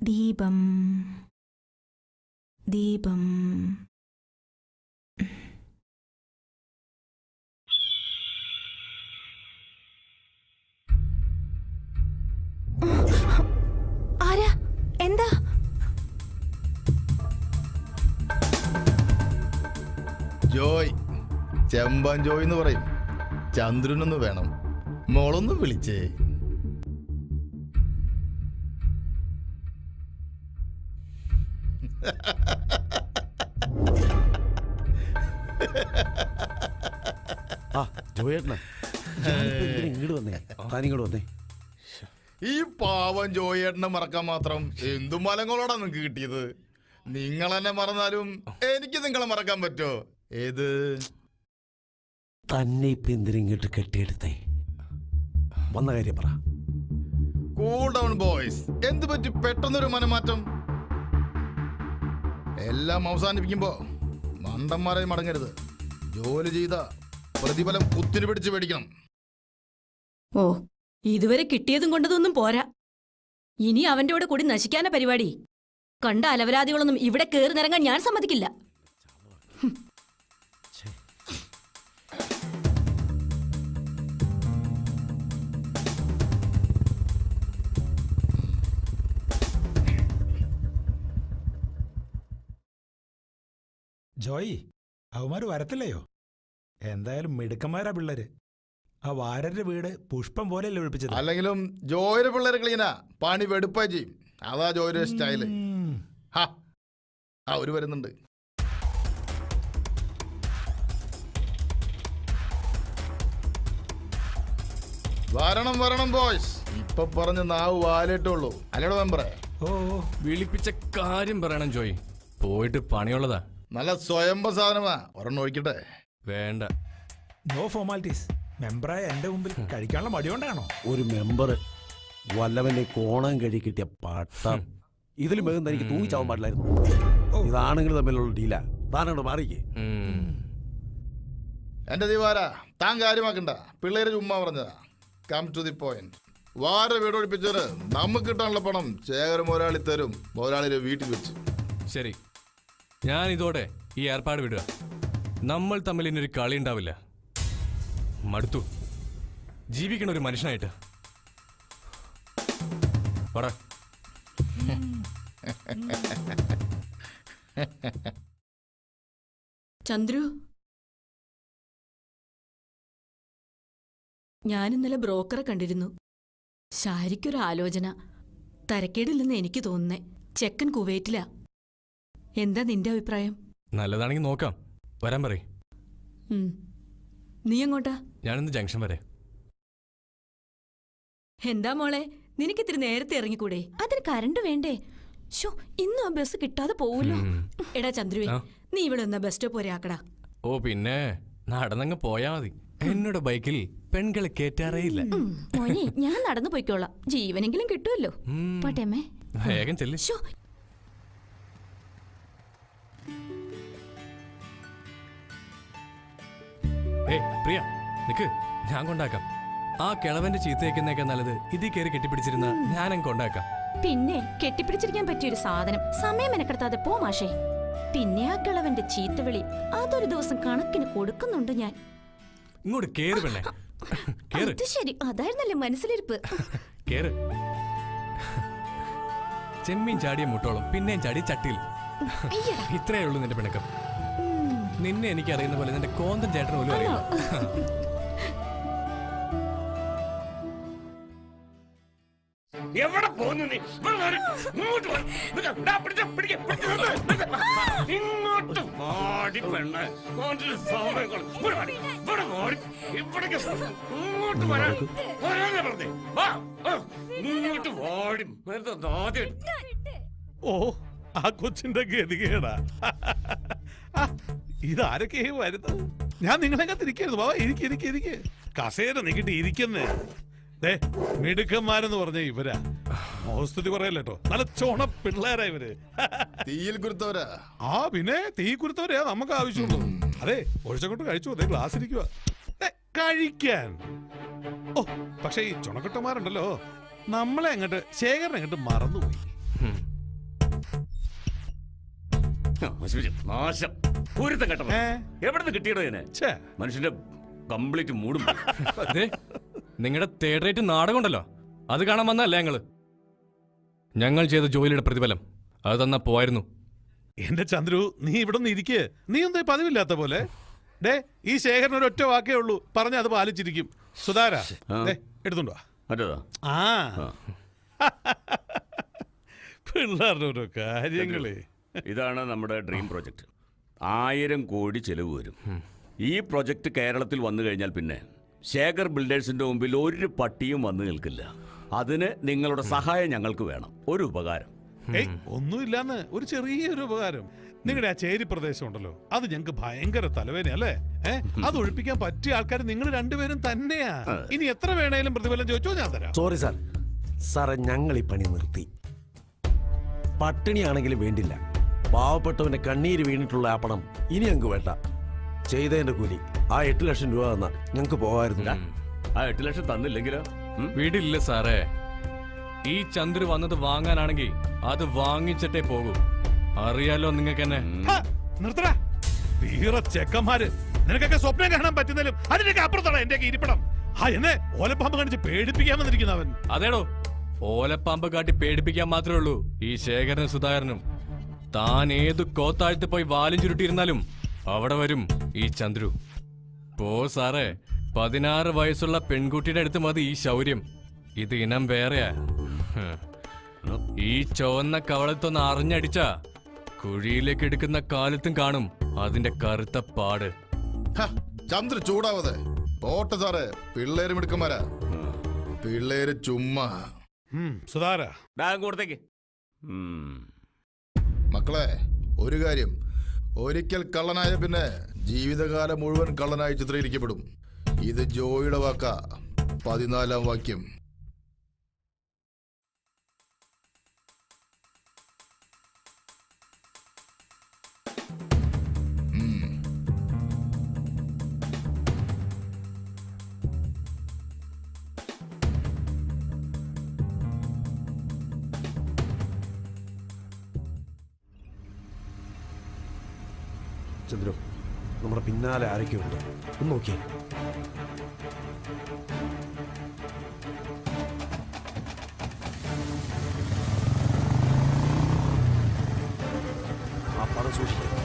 ദീപം ദീപം ആരാ? എന്താ? ജോയ്, ചെമ്പൻ ജോയ് എന്ന് പറയും. ചന്ദ്രനൊന്ന് വേണം, മോളൊന്ന് വിളിച്ചേ. ഇങ്ങോട്ട് വന്നേ, താനിങ്ങോട്ട് വന്നേ. ഈ പാവം ജോയേട്ടനെ മറക്കാൻ മാത്രം എന്തു മലങ്ങളോടാ നിങ്ങക്ക് കിട്ടിയത്? നിങ്ങൾ എന്നെ മറന്നാലും എനിക്ക് നിങ്ങളെ മറക്കാൻ പറ്റോ? ഏത് തന്നെ ഇപ്പൊ എന്തിനിങ്ങോട്ട് കെട്ടിയെടുത്തേ? വന്ന കാര്യം പറ. Cool down boys. എന്ത് പറ്റി പെട്ടെന്നൊരു മനമാറ്റം? എല്ലാം അവസാനിപ്പിക്കുമ്പോ മണ്ടന്മാരെ മടങ്ങരുത്. ജോലി ചെയ്ത പ്രതിഫലം കുത്തിനു പിടിച്ച് മേടിക്കണം. ഓ, ഇതുവരെ കിട്ടിയതും കൊണ്ടതൊന്നും പോരാ. ഇനി അവന്റെ കൂടെ കൂടി നശിക്കാന പരിപാടി. കണ്ട അലവരാദികളൊന്നും ഇവിടെ കേറി നിറങ്ങാൻ ഞാൻ സമ്മതിക്കില്ല. ജോയി, അവന്മാര് വരത്തില്ലയോ? എന്തായാലും മിടുക്കന്മാരാ പിള്ളേര്. ആ വാരരുടെ വീട് പുഷ്പം പോലെയല്ലേ ഒഴിപ്പിച്ചത്. അല്ലെങ്കിലും ജോയിയുടെ പിള്ളേരെ ക്ലീനാ, പണി വെടുപ്പായി ചെയ്യും. അതാ ജോയിയുടെ സ്റ്റൈല്. അവര് വരുന്നുണ്ട്. വരണം വരണം ബോയ്സ്. ഇപ്പൊ പറഞ്ഞ നാവ് വാലേട്ടുള്ളൂ. അല്ലേടോ മെമ്പറേ? ഓ, വിളിപ്പിച്ച കാര്യം പറയണം ജോയ്. പോയിട്ട് പണിയുള്ളതാ. നല്ല സ്വയംഭ സാധനമാ. ഒരെണ്ണം ഒഴിക്കട്ടെ? വേണ്ട, നോ ഫോർമാലിറ്റീസ്. മെമ്പറായ എന്റെ മുമ്പിൽ കഴിക്കാനുള്ള മടിയോണ്ടാണോ? ഒരു മെമ്പർ വല്ലവന്റെ കോണം കഴി കിട്ടിയ പട്ടം. ഇതിലും വേഗം തനിക്ക് തൂങ്ങിച്ചാവാൻ പാടില്ലായിരുന്നു. ഇതാണെങ്കിൽ തമ്മിലുള്ള ഡീലാ. താനോട് മാറിക്കേ. എന്റെ ദിവാര, താൻ കാര്യമാക്കണ്ട. പിള്ളേര് ചുമ്മാ പറഞ്ഞതാ. Come to the point. വാര വീട് ഒഴിപ്പിച്ചവര് നമുക്ക് കിട്ടാനുള്ള പണം ശേഖര മുതലാളി തരും. മുതലാളിയുടെ വീട്ടിൽ വെച്ച്. ശരി, ഞാൻ ഇതോടെ ഈ ഏർപ്പാട് വിടുക. നമ്മൾ തമ്മിൽ ഇനൊരു കളി ഉണ്ടാവില്ല. മടുത്തു ജീവിക്കണ ഒരു മനുഷ്യനായിട്ട്. പറ. ചന്ദ്രു, ഞാനിന്നലെ ബ്രോക്കറെ കണ്ടിരുന്നു. ശാരിക്കൊരു ആലോചന. തരക്കേടില്ലെന്ന് എനിക്ക് തോന്നുന്നേ. ചെക്കൻ കുവൈറ്റിലാ. എന്താ നിന്റെ അഭിപ്രായം? നല്ലതാണെങ്കിൽ നോക്കാം. വരാൻ പറയ്. നീ എങ്ങോട്ടാ? ഞാനിന്ന് ജംഗ്ഷൻ വരെ. എന്താ മോളെ, നിനക്കിത്തിരി നേരത്തെ ഇറങ്ങിക്കൂടെ? അതിന് കരണ്ട് വേണ്ടേ? ഷോ, ഇന്നും ആ ബസ് കിട്ടാതെ പോവല്ലോ. എടാ ചന്ദ്രുവേ, നീ ഇവിടെ ഒന്ന് ബസ് സ്റ്റോപ്പ് വരെ ആക്കടാ. ഓ പിന്നെ, നടന്നങ്ങ് പോയാ മതി. എന്നോട് ബൈക്കിൽ പെൺകളെ കേറ്റാറേയില്ല. മോനെ, ഞാൻ നടന്നു പോയിക്കോളാം. ജീവനെങ്കിലും കിട്ടുമല്ലോ. പോട്ടേമ്മേ. വേഗം ചെല്ലു. പ്രിയ, നിക്ക്, ഞാൻ കൊണ്ടാക്കാം. ആ കിളവന്റെ ചീത്തയേക്കുന്നേക്കാ നല്ലത് ഇതിൽ കയറി കെട്ടിപ്പിടിച്ചിരുന്ന ഞാനങ്ങ് കൊണ്ടാക്കാം. പിന്നെ കെട്ടിപ്പിടിച്ചിരിക്കാൻ പറ്റിയൊരു സാധനം. സമയം മെനക്കെടുത്താതെ പോ മാഷേ. പിന്നെ ആ കിളവന്റെ ചീത്തവിളി അതൊരു ദിവസം കണക്കിന് കൊടുക്കുന്നുണ്ട് ഞാൻ. ഇങ്ങോട്ട് കേറ് പെണ്ണേ, കേറ്. ശരി, അതായിരുന്നല്ലേ മനസ്സിലിരിപ്പ്. കേറ്. ചെമ്മീൻ ചാടിയ മുട്ടോളം പിന്നെയും ചാടി ചട്ടിയിൽ. ഇത്രയേ ഉള്ളൂ നിന്റെ പിണക്കം. നിന്നെ എനിക്ക് അറിയുന്ന പോലെ നിന്റെ കോന്തൻ ചേട്ടന് പോലും അറിയാം. എവിടെ പോകുന്നു നീ? ഇങ്ങോട്ട് വാടി പെണ്ണ്. ഇങ്ങോട്ട് വരാൻ പറഞ്ഞേ. ഇങ്ങോട്ട് വാടി. ഓ, ആ കൊച്ചിന്റെ ഗതികേടാ. ഇതാരൊക്കെ വരുന്നത്? ഞാൻ നിങ്ങളെങ്ങനെ തിരിക്കരുത്. ബാബാ, ഇരിക്കെ കസേര നീക്കിട്ട് ഇരിക്കുന്നേ. മിടുക്കന്മാരെന്ന് പറഞ്ഞ ഇവരാ. മോസ്തുതി പറയല്ലോ, നല്ല ചോണ പിള്ളേരാ ഇവര്. തീയിൽ കുരുത്തവരാ. ആ പിന്നെ തീ കുരുത്തവരെയാ നമുക്ക് ആവശ്യമുള്ളൂ. അതെ, ഒഴിച്ചങ്ങോട്ട് കഴിച്ചു. അതെ, ഗ്ലാസ് ഇരിക്കുക കഴിക്കാൻ. ഓ, പക്ഷെ ഈ ചുണക്കെട്ടന്മാരുണ്ടല്ലോ, നമ്മളെ അങ്ങോട്ട് ശേഖരനെ അങ്ങോട്ട് മറന്നുപോയി. നാശം പൂരത്തെ കേട്ടോ ഏ? എവിടെ നിന്ന് കിട്ടിയടോ ഇതിനെ ഛേ, മനുഷ്യന്റെ കംപ്ലീറ്റ് മൂടും അതെ നിങ്ങളുടെ തേർഡ് റേറ്റ് നാടകം ഉണ്ടല്ലോ അത് കാണാൻ വന്നല്ലേ ഞങ്ങൾ ചെയ്ത ജോലിയുടെ പ്രതിഫലം അത് തന്നാ പോയിരുന്നു. എന്റെ ചന്ദ്രു, നീ ഇവിടെ നിന്ന് ഇരിക്കേ. നീ എന്താ പതിവില്ലാത്ത പോലെ? ഡേ, ഈ ശേഖരൻ ഒരു ഒറ്റ വാക്കേ ഉള്ളൂ, പറഞ്ഞ അത് പാലിച്ചിരിക്കും. സുധാര, ദേ, എടുത്തോണ്ട് വാ. മറ്റേതാ ആ പിള്ളേരുടെ ഓരോ കാര്യങ്ങളേ. ഇതാണ് നമ്മുടെ ഡ്രീം പ്രോജക്റ്റ്. 1000 കോടി ചെലവ് വരും. ഈ പ്രോജക്റ്റ് കേരളത്തിൽ വന്നു കഴിഞ്ഞാൽ പിന്നെ ശേഖർ ബിൽഡേഴ്സിന്റെ മുമ്പിൽ ഒരു പട്ടിയും വന്നു നിൽക്കില്ല. അതിന് നിങ്ങളുടെ സഹായം ഞങ്ങൾക്ക് വേണം. ഒരു ഉപകാരം. ഏയ്, ഒന്നുമില്ലാന്ന്, ഒരു ചെറിയൊരു ഉപകാരം. നിങ്ങളുടെ ആ ചേരി പ്രദേശം ഉണ്ടല്ലോ, അത് ഞങ്ങൾക്ക് ഭയങ്കര തലവേദനയല്ലേ? അത് ഒഴിപ്പിക്കാൻ പറ്റിയ ആൾക്കാർ നിങ്ങൾ രണ്ടുപേരും തന്നെയാ. ഇനി എത്ര വേണേലും പ്രതിഫലം ചോദിച്ചോ, ഞാൻ തരാം. Sorry sir. സാറേ, ഞങ്ങൾ ഈ പണി നിർത്തി. പട്ടിണിയാണെങ്കിലും വേണ്ടില്ല. പാവപ്പെട്ടവന്റെ കണ്ണീര് വീണിട്ടുള്ള ആ പണം ഇനി ഞങ്ങൾക്ക് വേണ്ട. ചെയ്തതിന്റെ കൂലി ആ 8 ലക്ഷം രൂപ തന്നാ ഞങ്ങൾക്ക് പോകാമായിരുന്നു. ആ 8 ലക്ഷം തന്നില്ലെങ്കിലോ? വീടില്ല സാറേ. ഈ ചന്ദ്രു വന്നത് വാങ്ങാനാണെങ്കിൽ അത് വാങ്ങിച്ചിട്ടേ പോകൂ. അറിയാലോ നിങ്ങൾക്ക് എന്നെ. നിർത്തടാ, വീറ ചെക്കന്മാര്. നിനക്കൊക്കെ സ്വപ്നം കാണാൻ പറ്റുന്നതിലും അതിനൊക്കെ അപ്പുറത്താണ് എന്റെ ഇരിപ്പിടം. ആ എന്നെ ഓലപ്പാമ്പ് കാണിച്ച് പേടിപ്പിക്കാൻ വന്നിരിക്കുന്നവൻ. അതേടോ, ഓലപ്പാമ്പ് കാട്ടി പേടിപ്പിക്കാൻ മാത്രമേ ഉള്ളൂ ഈ ശേഖരനും സുധാകരനും. താൻ ഏതു കോത്താഴ്ത്ത് പോയി വാലും ചുരുട്ടിയിരുന്നാലും അവിടെ വരും ഈ ചന്ദ്രു. പോ സാറേ, 16 വയസ്സുള്ള പെൺകുട്ടിയുടെ അടുത്ത് മതി ഈ ശൗര്യം. ഇത് ഇനം വേറെയാ. ഈ ചുവന്ന കവളത്തൊന്ന് അറിഞ്ഞടിച്ച കുഴിയിലേക്ക് എടുക്കുന്ന കാലത്തും കാണും അതിന്റെ കറുത്ത പാട്. ചന്ദ്ര ചൂടാവതെ പോട്ടെ സാറേ, പിള്ളേര് മിടുക്കന്മാരാ. പിള്ളേര് ചുമ്മാ. സുധാര, ബാങ്ക് കൊടുത്തേക്ക്. മക്കളെ, ഒരു കാര്യം, ഒരിക്കൽ കള്ളനായ പിന്നെ ജീവിതകാലം മുഴുവൻ കള്ളനായി ചിത്രീകരിക്കപ്പെടും. ഇത് ജോയിയുടെ വാക്ക. 14-ാം വാക്യം. ചന്ദ്രു, നമ്മുടെ പിന്നാലെ ആരൊക്കെയുണ്ട് ഒന്ന് നോക്കിയേ. ആ പണം സൂക്ഷിക്കാം.